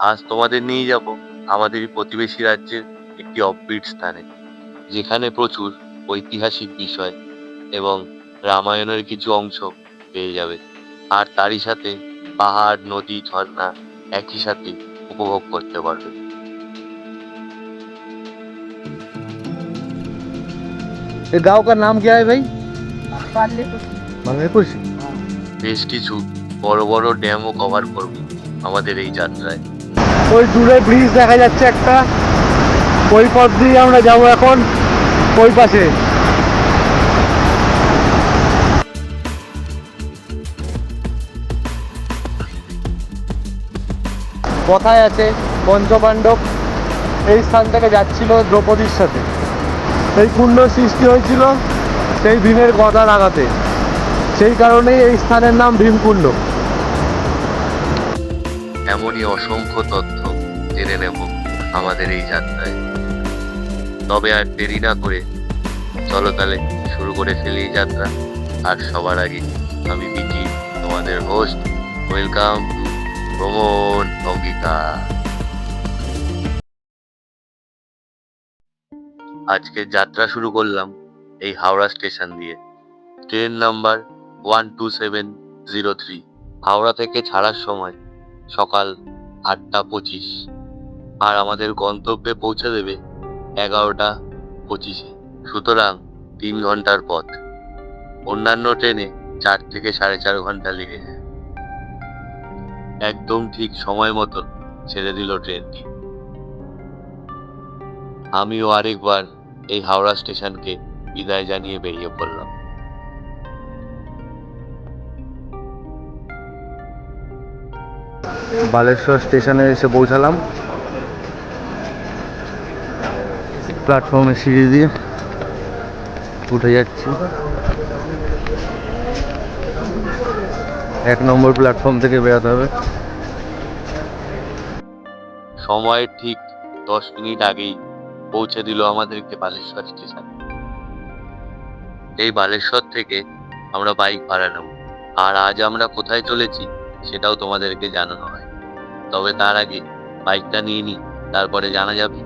আজ তোমাদের নিয়ে যাব আমাদের প্রতিবেশী রাজ্যের একটি অফবিট স্থানে, যেখানে প্রচুর ঐতিহাসিক বিষয় এবং রামায়ণের কিছু অংশ পেয়ে যাবে। আর তারই সাথে পাহাড়, নদী, ঝর্ণা একই সাথে উপভোগ করতে পারবে। ये गांव का नाम क्या है भाई? मालवेपुर। বেশ কিছু বড় বড় ড্যামও কভার করব আমাদের এই যাত্রায়। ওই দূরে ব্রিজ দেখা যাচ্ছে একটা, ওই পথ দিয়ে আমরা যাবো এখন ওই পাশে। কথায় আছে পঞ্চপাণ্ডব এই স্থান থেকে যাচ্ছিল দ্রৌপদীর সাথে, এই কুণ্ড সৃষ্টি হয়েছিল সেই ভীমের গদার আঘাতে, সেই কারণেই এই স্থানের নাম ভীমকুণ্ড। এমনই অসংখ্য তথ্য জেনে নেব আমাদের এই যাত্রায়। তবে আর দেরি না করে চলো তাহলে শুরু করে ফেলি এই যাত্রা। আর সবার আগে আমি বিকি, তোমাদের হোস্ট। ওয়েলকাম টু ভ্রমণ অঙ্গিকা। আজকের যাত্রা শুরু করলাম এই হাওড়া স্টেশন দিয়ে। ট্রেন নাম্বার 12703 হাওড়া থেকে ছাড়ার সময় সকাল 8:25, আর আমাদের গন্তব্যে পৌঁছে দেবে 11:25। সুতরাং 3 ঘন্টার পথ। অন্যান্য ট্রেনে 4 থেকে 4.5 ঘন্টা লেগে যায়। একদম ঠিক সময় মতো ছেড়ে দিল ট্রেনটি। আমিও আরেকবার এই হাওড়া স্টেশনকে বিদায় জানিয়ে বেরিয়ে পড়লাম। বালেশ্বর স্টেশনে এসে পৌঁছালাম। প্ল্যাটফর্মে সিঁড়ি দিয়ে উঠে যাচ্ছি। 1 নম্বর প্ল্যাটফর্ম থেকে বেরোতে হবে। সময়ের ঠিক 10 মিনিট আগেই পৌঁছে দিল আমাদেরকে বালেশ্বর স্টেশন। এই বালেশ্বর থেকে আমরা বাইক ভাড়া নেব। আর আজ আমরা কোথায় চলেছি সেটাও তোমাদেরকে জানানো হয়। তবে তার আগে বাইকটা নিয়ে নিই, তারপরে জানা যাবে।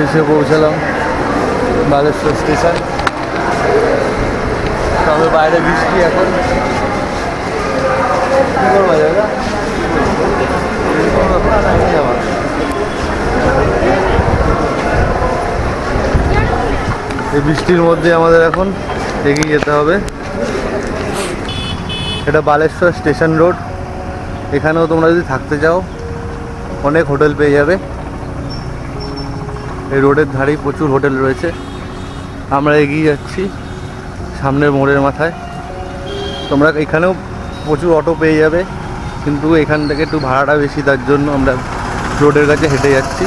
এসে পৌঁছালাম বালেশ্বর স্টেশন। তবে বাইরে বৃষ্টি এখন। কি করবো জায়গা এই বৃষ্টির মধ্যে আমাদের এখন এগিয়ে যেতে হবে। এটা বালেশ্বর স্টেশন রোড। এখানেও তোমরা যদি থাকতে চাও অনেক হোটেল পেয়ে যাবে। এই রোডের ধারেই প্রচুর হোটেল রয়েছে। আমরা এগিয়ে যাচ্ছি সামনের মোড়ের মাথায়। তোমরা এখানেও প্রচুর অটো পেয়ে যাবে, কিন্তু এখান থেকে একটু ভাড়াটা বেশি, তার জন্য আমরা রোডের কাছে হেঁটে যাচ্ছি।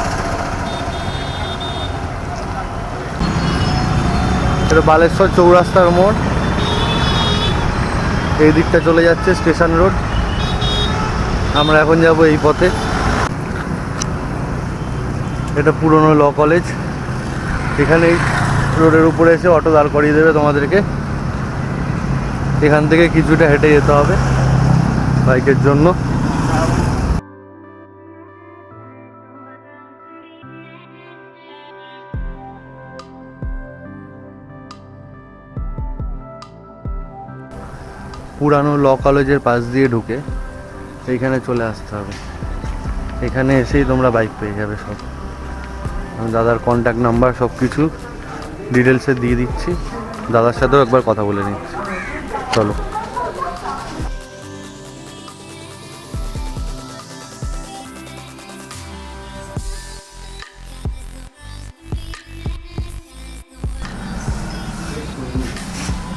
এটা বালেশ্বর চৌরাস্তার মোড়। এই দিকটা চলে যাচ্ছে স্টেশন রোড। আমরা এখন যাব এই পথে। এটা পুরনো ল কলেজ। এখানেই রোডের উপরে এসে অটো দাঁড় করিয়ে দেবে তোমাদেরকে। এখান থেকে কিছুটা হেঁটে যেতে হবে বাইকের জন্য। পুরানো ল কলেজের পাশ দিয়ে ঢুকে এইখানে চলে আসতে হবে। এখানে এসেই তোমরা বাইক পেয়ে যাবে সব। আমি দাদার কন্ট্যাক্ট নাম্বার সব কিছু ডিটেলসে দিয়ে দিচ্ছি। দাদার সাথেও একবার কথা বলে নিচ্ছি। চলো।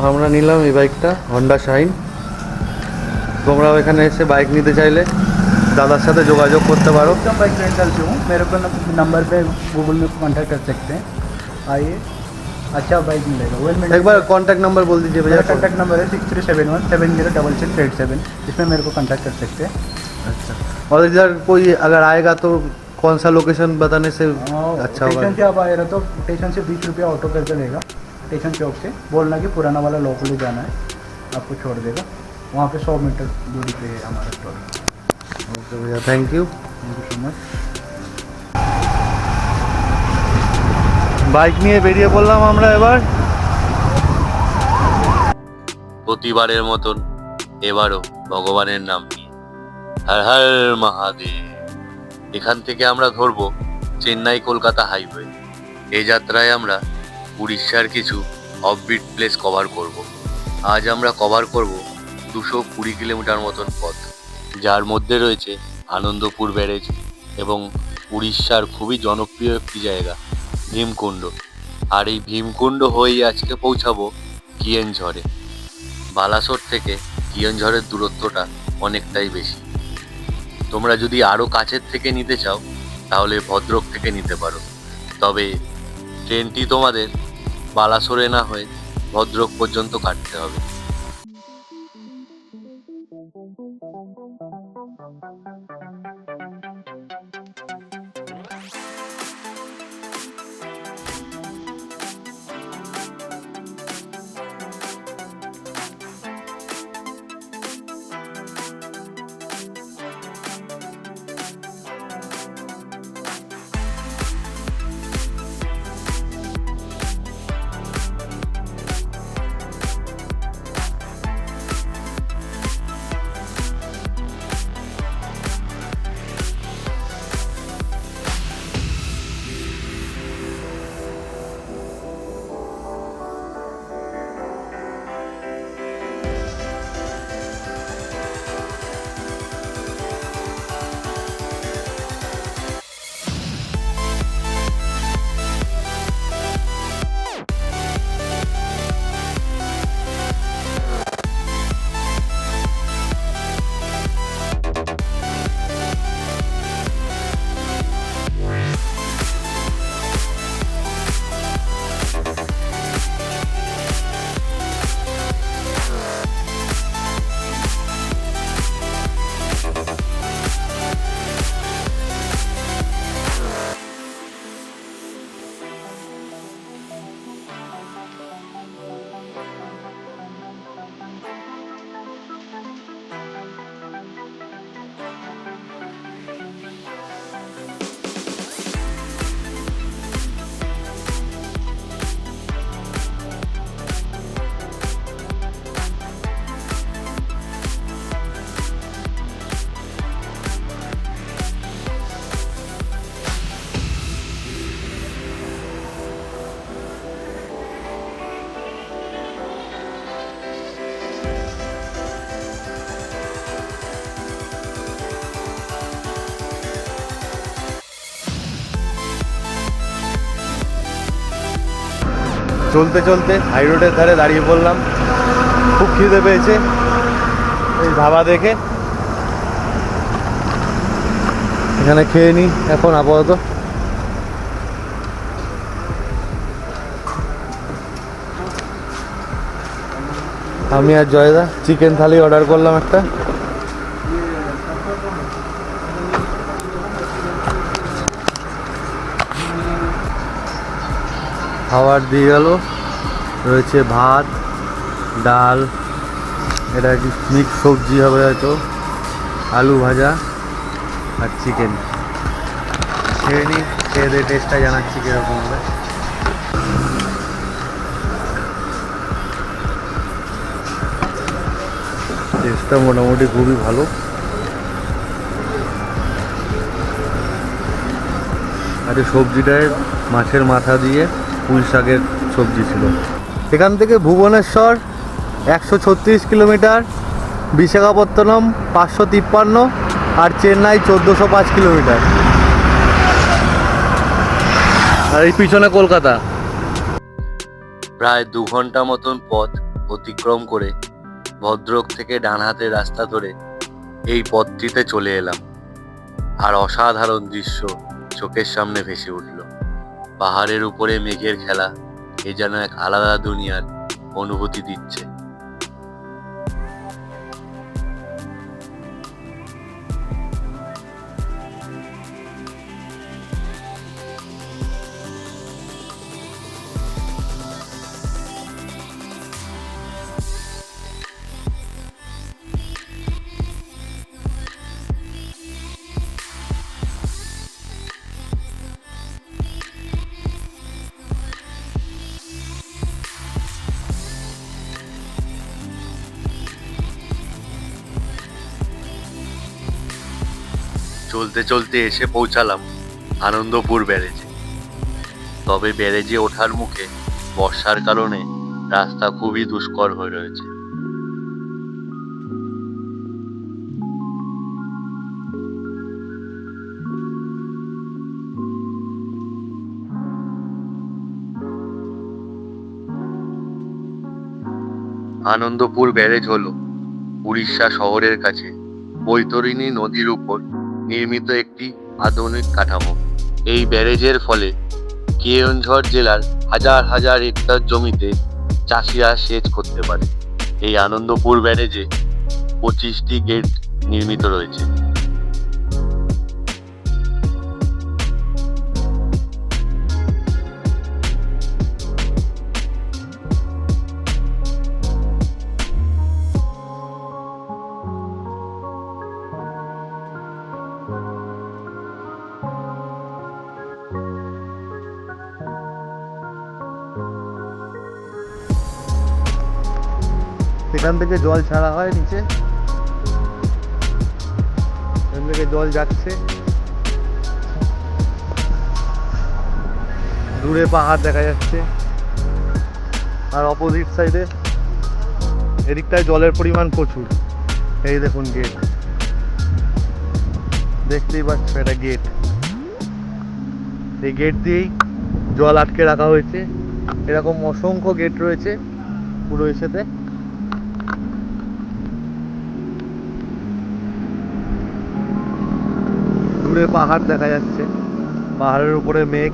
আমরা নিলাম এই বাইকটা, হন্ডা শাইন। তোমরাও এখানে এসে বাইক নিতে চাইলে दादा साथ जोगाजोग करते पारो। बाइक रेंटल से हूँ, मेरे को नंबर पे गूगल में कांटेक्ट कर सकते हैं। आइए अच्छा बाइक मिलेगा। वेल एक बार कांटेक्ट नंबर बोल दीजिए भैया। मेरा कॉन्टैक्ट नंबर है 6371706687। इसमें मेरे को कॉन्टैक्ट कर सकते हैं। अच्छा, और इधर कोई अगर आएगा तो कौन सा लोकेशन बताने से अच्छा होगा? स्टेशन से आप आए रहे तो स्टेशन से 20 रुपया ऑटो करके लेगा। स्टेशन चौक से बोलना कि पुराना वाला लोकल जाना है, आपको छोड़ देगा। वहाँ पे 100 मीटर दूरी पे है हमारा स्टोर। ओके भैया, thank you. Thank you so much. Bike নিয়ে বেরিয়ে পড়লাম আমরা এবার। প্রতিবারের মতন এবারও ভগবানের নাম নিয়ে হর হর মহাদেব। এখান থেকে আমরা ধরবো চেন্নাই কলকাতা হাইওয়ে। এই যাত্রায় আমরা উড়িষ্যার কিছু অফবিট প্লেস কভার করব। আজ আমরা কভার করব 220 কিলোমিটার মতন পথ, যার মধ্যে রয়েছে আনন্দপুর ব্যারেজ এবং উড়িষ্যার খুবই জনপ্রিয় একটি জায়গা ভীমকুণ্ড। আর এই ভীমকুণ্ড হয়েই আজকে পৌঁছাবো কিয়নঝড়ে। বালাসোর থেকে কিয়নঝড়ের দূরত্বটা অনেকটাই বেশি। তোমরা যদি আরও কাছের থেকে নিতে চাও তাহলে ভদ্রক থেকে নিতে পারো, তবে ট্রেনটি তোমাদের বালাসোরে না হয়ে ভদ্রক পর্যন্ত কাটতে হবে। চলতে চলতে হাই রোডের ধারে দাঁড়িয়ে পড়লাম, খুব খিদে পেয়েছে এই ধাবা দেখে। এখানে খেয়ে নিই এখন আপাতত। আমি আর জয়দা চিকেন থালি অর্ডার করলাম একটা। খাবার দিয়ে গেল, রয়েছে ভাত, ডাল, এটা কি মিক্স সবজি হবে হয়তো, আলু ভাজা আর চিকেন। খেয়ে নিই, খেয়ে দিয়ে টেস্টটা জানাচ্ছি কীরকম হবে। টেস্টটা মোটামুটি খুবই ভালো। আর এই সবজিটায় মাছের মাথা দিয়ে পুঁই শাকের সবজি ছিল। এখান থেকে ভুবনেশ্বর 136 কিলোমিটার, বিশাখাপত্তনম 553 আর চেন্নাই 1405 কিলোমিটার। আর এই পিছনে কলকাতা। প্রায় 2 ঘন্টা মতন পথ অতিক্রম করে ভদ্রক থেকে ডান হাতের রাস্তা ধরে এই পথটিতে চলে এলাম। আর অসাধারণ দৃশ্য চোখের সামনে ভেসে উঠল। পাহাড়ের উপরে মেঘের খেলা, এ যেন এক আলাদা দুনিয়ার অনুভূতি দিচ্ছে। চলতে চলতে এসে পৌঁছালাম আনন্দপুর ব্যারেজে। তবে ব্যারেজে ওঠার মুখে বর্ষার কারণে রাস্তা খুবই দুষ্কর হয়ে রয়েছে। আনন্দপুর ব্যারেজ হলো উড়িষ্যা শহরের কাছে বৈতরণী নদীর উপর নির্মিত একটি আধুনিক কাঠামো। এই ব্যারেজের ফলে কেওনঝড় জেলার হাজার হাজার হেক্টর জমিতে চাষিরা সেচ করতে পারে। এই আনন্দপুর ব্যারেজে 25টি গেট নির্মিত রয়েছে। সেখান থেকে জল ছাড়া হয় নিচে, এখান থেকে জল যাচ্ছে, দূরে পাহাড় দেখা যাচ্ছে। আর অপোজিট সাইডে এদিকটায় জলের পরিমাণ প্রচুর। এই দেখুন গেট, দেখতেই পাচ্ছ এটা গেট। এই গেট দিয়েই জল আটকে রাখা হয়েছে। এরকম অসংখ্য গেট রয়েছে পুরো এসেতে। দূরে পাহাড় দেখা যাচ্ছে, পাহাড়ের উপরে মেঘ।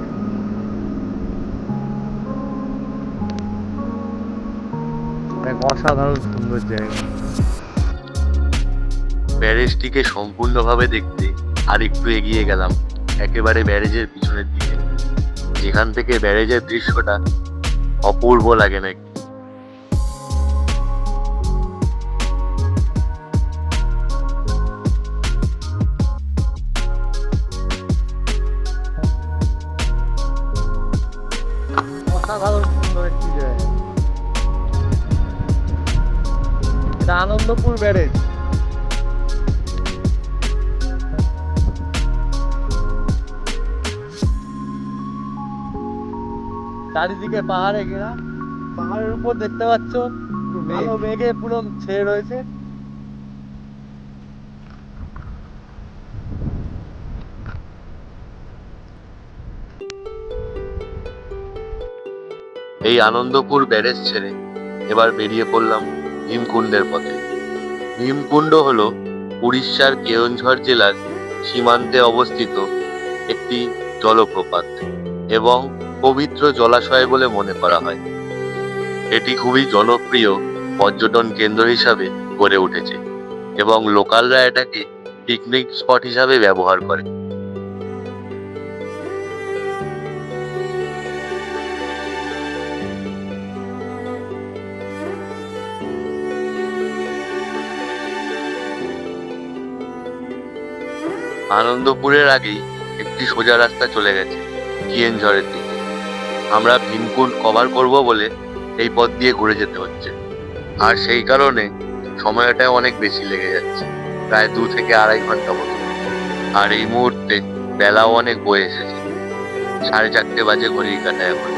এক অসাধারণ সুন্দর জায়গা। ব্যারেজটিকে সম্পূর্ণভাবে দেখতে আর একটু এগিয়ে গেলাম একেবারে ব্যারেজের পিছনের দিকে, যেখান থেকে ব্যারেজের দৃশ্যটা অপূর্ব লাগে নাকি। অসাধারণ সুন্দর একটি জায়গা। এটা আনন্দপুর ব্যারেজ। চারিদিকে পাহাড়ে ঘেরা, পাহাড়ের উপর দেখতে পাচ্ছ কালো মেঘে পুরো ছেয়ে রয়েছে। এই আনন্দপুর ব্যারেজ ছেড়ে এবার বেরিয়ে পড়লাম ভীমকুণ্ডের পথে। ভীমকুণ্ড হলো উড়িষ্যার কেওনঝড় জেলার সীমান্তে অবস্থিত একটি জলপ্রপাত এবং পবিত্র জলাশয় বলে মনে করা হয়। এটি খুবই জনপ্রিয় পর্যটন কেন্দ্র হিসাবে গড়ে উঠেছে এবং লোকালরা এটাকে পিকনিক স্পট হিসাবে ব্যবহার করে। আনন্দপুরের আগেই একটি সোজা রাস্তা চলে গেছে কেওনঝড়ের দিকে। আমরা ভীমকুণ্ড কভার করব বলে এই পথ দিয়ে ঘুরে যেতে হচ্ছে, আর সেই কারণে সময়টা অনেক বেশি লেগে যাচ্ছে, প্রায় 2 থেকে 2.5 ঘন্টা মতো। আর এই মুহূর্তে বেলাও অনেক বয়ে এসেছে, 4:30 বাজে ঘড়ির কাঁটায় এখন।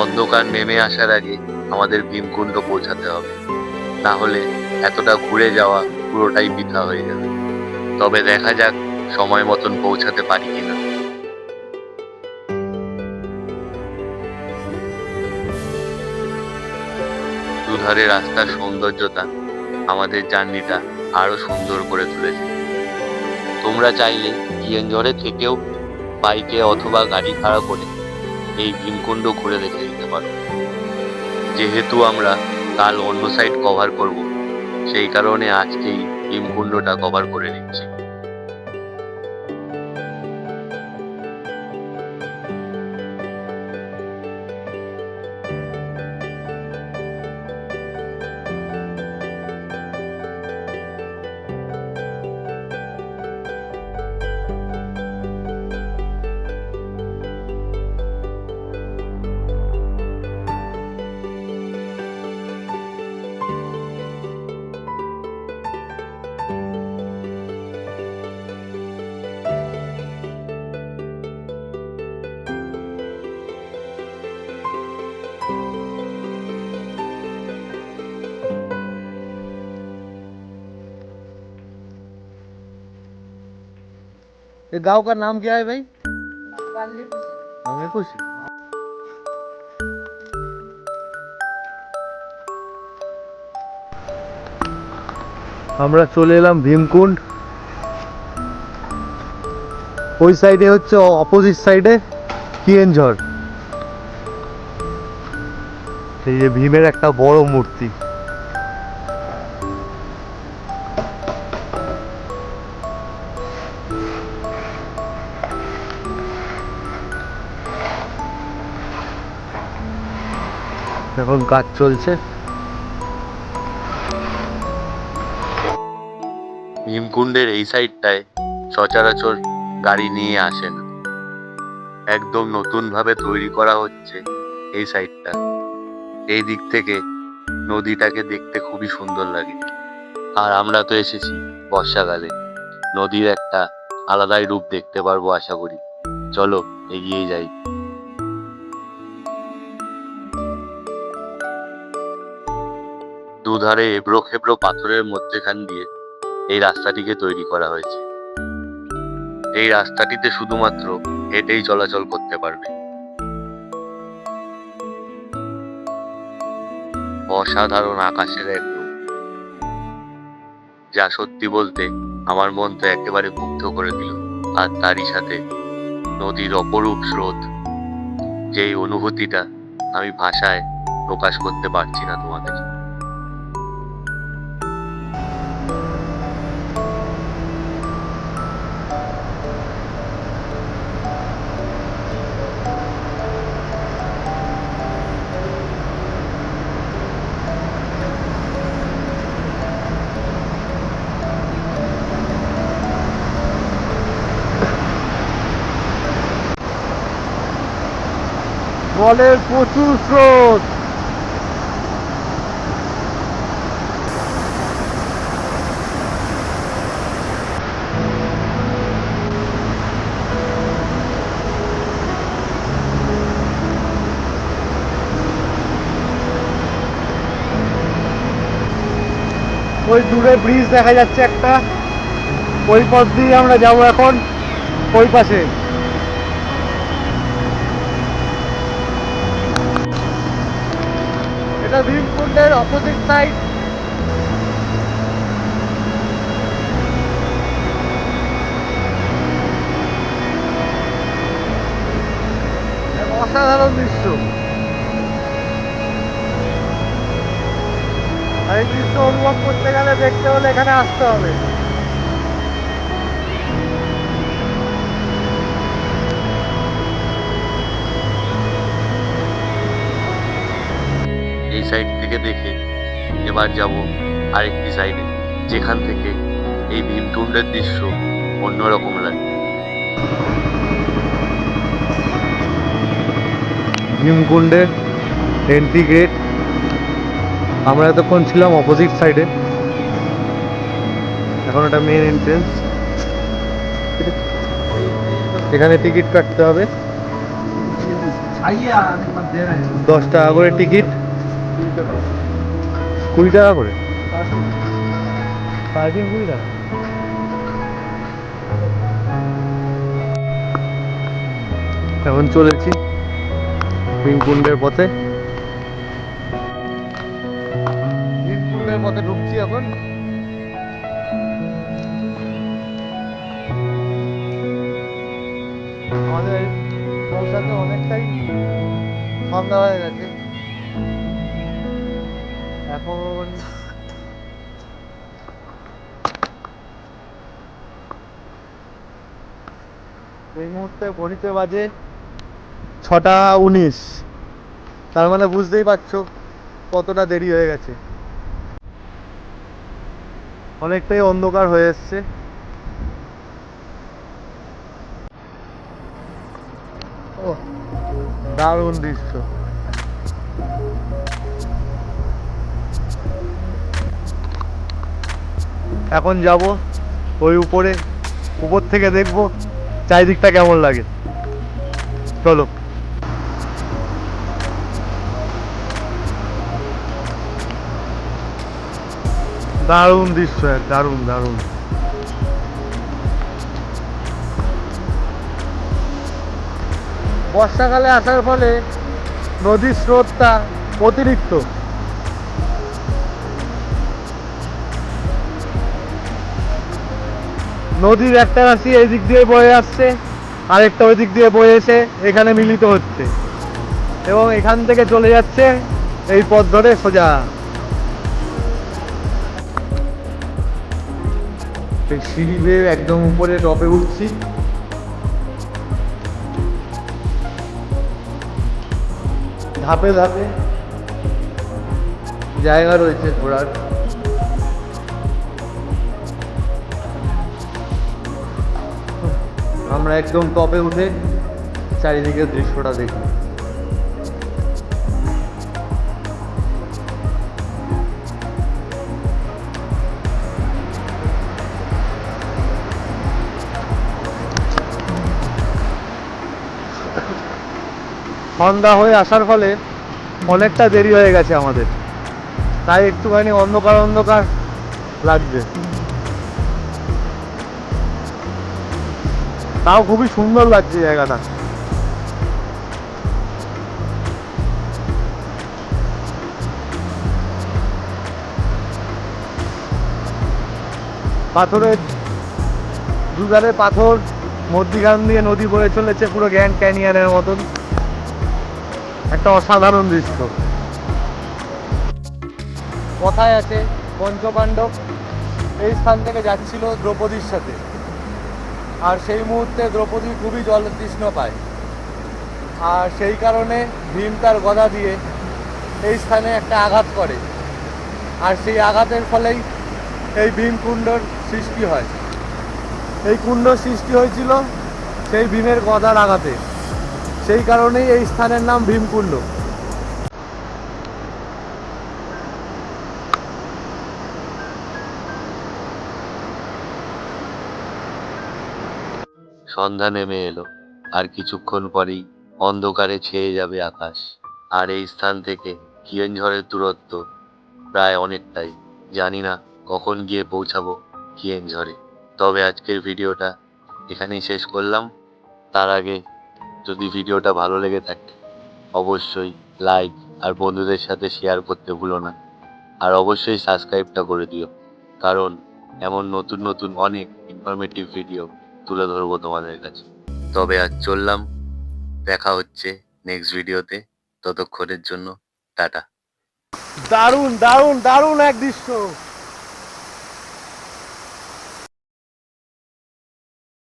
অন্ধকার নেমে আসার আগে আমাদের ভীমকুণ্ড পৌঁছাতে হবে, না হলে এতটা ঘুরে যাওয়া পুরোটাই বৃথা হয়ে যাবে। তবে দেখা যাক সময় মতন পৌঁছাতে পারি কিনা। দুধারে রাস্তার সৌন্দর্যতা আমাদের জার্নিটা আরো সুন্দর করে তুলেছে। তোমরা চাইলে কেওনঝড়ে থেকেও বাইকে অথবা গাড়ি ভাড়া করে এই ভীমকুণ্ড ঘুরে দেখে দিতে পারো। যেহেতু আমরা কাল অন্য সাইড কভার করব, সেই কারণে আজকেই ভীমকুণ্ডটা কভার করে নিচ্ছি। ये गांव का नाम क्या है भाई? खुशी। আমরা চলে এলাম ভীমকুণ্ড। ওই সাইডে হচ্ছে অপোজিট সাইডে কিয়েনঝড়। এই যে ভীমের একটা বড় মূর্তি। এখন কাজ চলছে। ভীমকুণ্ডের এই সাইডটায় সচরাচর গাড়ি নিয়ে আসে না, একদম নতুন ভাবে তৈরি করা হচ্ছে এই সাইডটা। এই দিক থেকে নদীটাকে দেখতে খুবই সুন্দর লাগে। আর আমরা তো এসেছি বর্ষাকালে, নদীর একটা আলাদাই রূপ দেখতে পারবো আশা করি। চলো এগিয়ে যাই। দুধারে এবড়ো খেবড়ো পাথরের মধ্যেখান দিয়ে এই রাস্তাটিকে তৈরি করা হয়েছে। এই রাস্তাটিতে শুধুমাত্র হেঁটেই চলাচল করতে পারবে। অসাধারণ আকাশের এক রূপ, যা সত্যি বলতে আমার মন তো একেবারে মুগ্ধ করে দিল। আর তারই সাথে নদীর অপরূপ স্রোত, যেই অনুভূতিটা আমি ভাষায় প্রকাশ করতে পারছি না তোমাদের। জলের প্রচুর স্রোত। ওই দূরে ব্রিজ দেখা যাচ্ছে একটা, ওই পথ দিয়ে আমরা যাবো এখন ওই পাশে। এটা ভীমকুণ্ডের অপোজিট সাইড। অসাধারণ দৃশ্য। আর এই দৃশ্য অনুভব করতে গেলে, দেখতে হলে এখানে আসতে হবে। এই সাইড থেকে দেখে এবার যাব আরেকটি সাইডে, যেখান থেকে এই ভীমকুণ্ডের দৃশ্য অন্যরকম লাগে। ভীমকুণ্ডের এন্ট্রি গেট। আমরা এতক্ষণ ছিলাম অপোজিট সাইডে, এখন এটা মেন এন্ট্রেন্স। এখানে টিকিট কাটতে হবে, 10 টাকা করে টিকিট। 20 টাকা করে পার্কিং, 20 টাকা। এখন চলেছি ভীমকুণ্ডের পথে। ভীমকুণ্ডের পথে ঢুকছি এখন। আমাদের পৌঁছাতে অনেকটাই সন্ধ্যা হয়ে গেছে। এখন এই মুহূর্তে ঘড়িতে বাজে 6টা 19। তার মানে বুঝতেই পারছো কতটা দেরি হয়ে গেছে, অনেকটাই অন্ধকার হয়ে এসছে। ও দারুণ দৃশ্য। এখন যাব ওই উপর থেকে দেখবো চারিদিকটা কেমন লাগে। চলো। দারুণ দৃশ্য, দারুণ দারুণ। বর্ষাকালে আসার ফলে নদীর স্রোতটা অতিরিক্ত। নদীর একটা রাশি এই দিক দিয়ে বয়ে আসছে, আরেকটা ওই দিক দিয়ে বয়ে এসে এখানে মিলিত হচ্ছে এবং এখান থেকে চলে যাচ্ছে এই পথ ধরে সোজা। সিঁড়ি বেয়ে একদম উপরে টপে উঠছি। ধাপে ধাপে জায়গা রয়েছে ঘোরার। আমরা একদম টপে উঠে চারিদিকের দৃশ্যটা দেখি। সন্ধ্যা হয়ে আসার ফলে অনেকটা দেরি হয়ে গেছে আমাদের, তাই একটুখানি অন্ধকার অন্ধকার লাগছে। তাও খুবই সুন্দর লাগছে জায়গাটা। পাথরের দুধারে পাথর, মধ্যিখান দিয়ে নদী বয়ে চলেছে পুরো গ্র্যান্ড ক্যানিয়নের মতন। একটা অসাধারণ দৃশ্য। কথায় আছে পঞ্চপাণ্ডব এই স্থান থেকে যাচ্ছিল দ্রৌপদীর সাথে, আর সেই মুহূর্তে দ্রৌপদী খুবই জলতৃষ্ণ পায়, আর সেই কারণে ভীম তার গদা দিয়ে এই স্থানে একটা আঘাত করে, আর সেই আঘাতের ফলেই এই ভীমকুণ্ডর সৃষ্টি হয়। এই কুণ্ড সৃষ্টি হয়েছিল সেই ভীমের গদার আঘাতে, সেই কারণেই এই স্থানের নাম ভীমকুণ্ড। সন্ধ্যা নেমে এলো, আর কিছুক্ষণ পরেই অন্ধকারে ছেয়ে যাবে আকাশ। আর এই স্থান থেকে কিয়নঝড়ের দূরত্ব প্রায় অনেকটাই। জানি না কখন গিয়ে পৌঁছাবো কিয়নঝড়ে। তবে আজকের ভিডিওটা এখানেই শেষ করলাম। তার আগে যদি ভিডিওটা ভালো লেগে থাকে অবশ্যই লাইক আর বন্ধুদের সাথে শেয়ার করতে ভুলো না। আর অবশ্যই সাবস্ক্রাইবটা করে দিও, কারণ এমন নতুন নতুন অনেক ইনফরমেটিভ ভিডিও তুলে ধরবো তোমাদের কাছে। তবে আজ চললাম, দেখা হচ্ছে নেক্সট ভিডিওতে। ততক্ষণের জন্য টাটা। দারুণ দারুণ দারুণ এক দৃশ্য।